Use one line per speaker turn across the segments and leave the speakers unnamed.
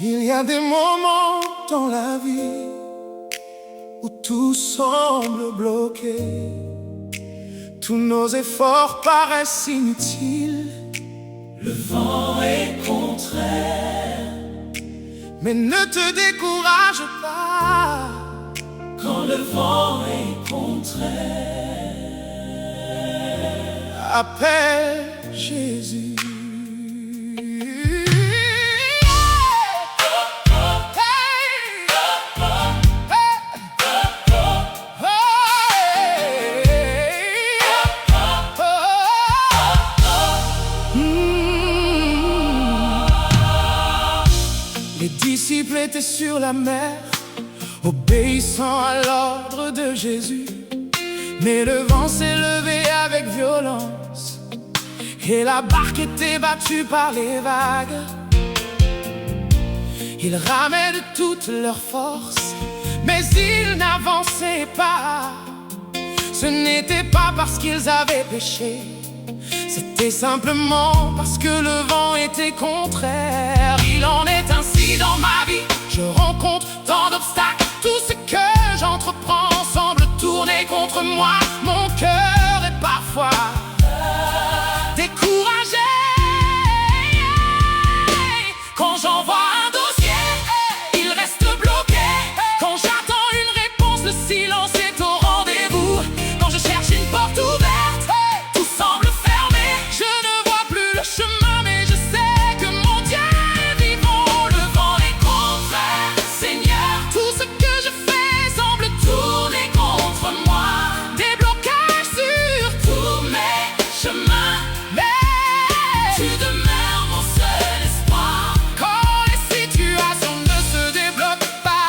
Il y a des moments dans la vie où tout semble bloqué. Tous nos efforts paraissent inutiles.
Le vent est contraire.
Mais ne te décourage pas.
Quand le vent est contraire,
appelle Jésus. Les disciples étaient sur la mer, obéissant à l'ordre de Jésus. Mais le vent s'est levé avec violence et la barque était battue par les vagues. Ils ramaient de toute leur force, mais ils n'avançaient pas. Ce n'était pas parce qu'ils avaient péché, c'était simplement parce que le vent était contraire. Il en est ainsi dans ma vie, je rencontre tant d'obstacles. Tout ce que j'entreprends semble tourner contre moi. Mon cœur est parfois découragé. Quand j'envoie un dossier, il reste bloqué. Quand j'attends une réponse, le silence est au rendez-vous. Quand je cherche une porte ouverte, tout semble fermé. Je ne vois plus le chemin, mais je sais que mon Dieu est vivant. Le vent est contraire, Seigneur. Tout ce que je fais semble tourner contre moi. Des blocages sur tous mes chemins, mais tu demeures mon seul espoir. Quand les situations ne se débloquent pas,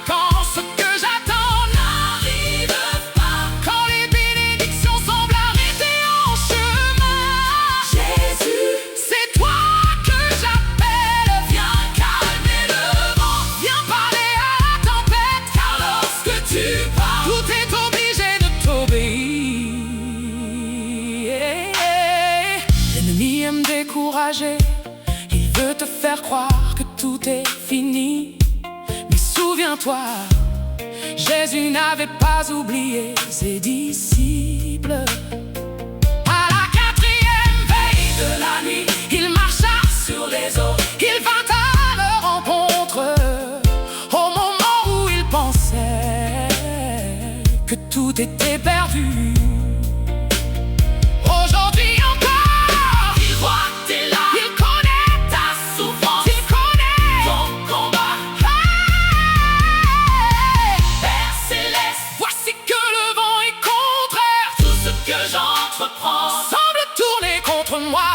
quand ce que j'attends n'arrive pas, quand les bénédictions semblent arrêter en chemin, Jésus, c'est toi que j'appelle. Viens calmer le vent, viens parler à la tempête, car lorsque tu parles, tout est obligé de t'obéir. L'ennemi aime décourager, il veut te faire croire que tout est fini. Mais souviens-toi, Jésus n'avait pas oublié ses disciples. À la quatrième veille de la nuit, il marcha sur les eaux. Il vint à leur rencontre au moment où il pensait que tout était perdu. Aujourd'hui encore, il voit tes larmes, il connaît ta souffrance, il connaît ton combat. Père céleste, voici que le vent est contraire. Tout ce que j'entreprends semble tourner contre moi.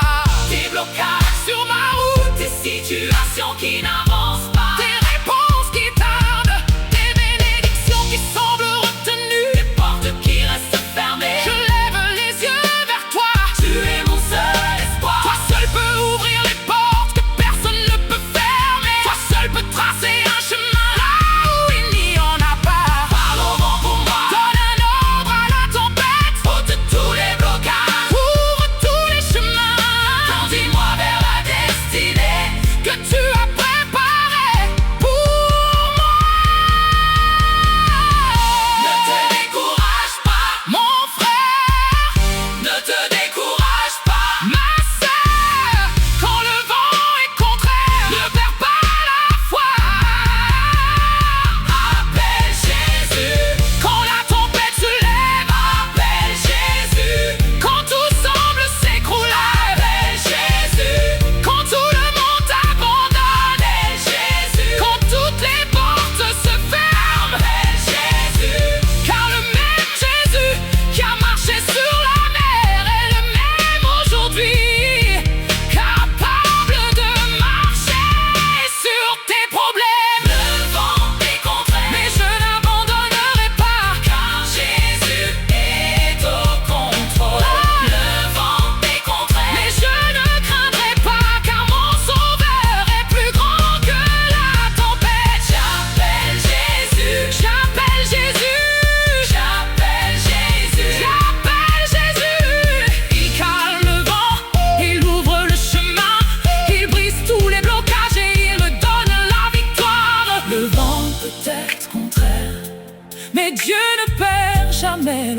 Des blocages sur ma route, des situations qui n'avancent pas, des réponses qui tardent, des bénédictions qui semblent retenues, des portes qui restent fermées. Je lève les yeux vers toi, tu es mon seul espoir. Toi seul peux ouvrir les portes que personne ne peut fermer. Toi seul peux tracer un chemin là où il n'y en a pas. Parle au vent pour moi, donne un ordre à la tempête, ôte tous les blocages, ouvre tous les chemins, conduis-moi vers la destinée que tu as préparée.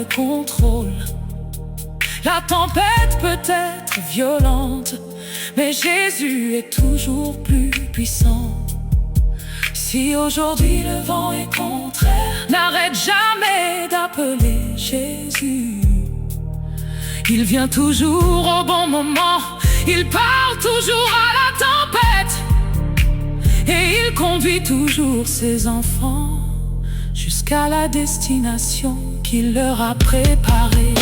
le contrôle. La tempête peut être violente, mais Jésus est toujours plus puissant. Si aujourd'hui le vent est contraire, n'arrête jamais d'appeler Jésus. Il vient toujours au bon moment, il parle toujours à la tempête, et il conduit toujours ses enfants jusqu'à la destination qu'il leur a préparée.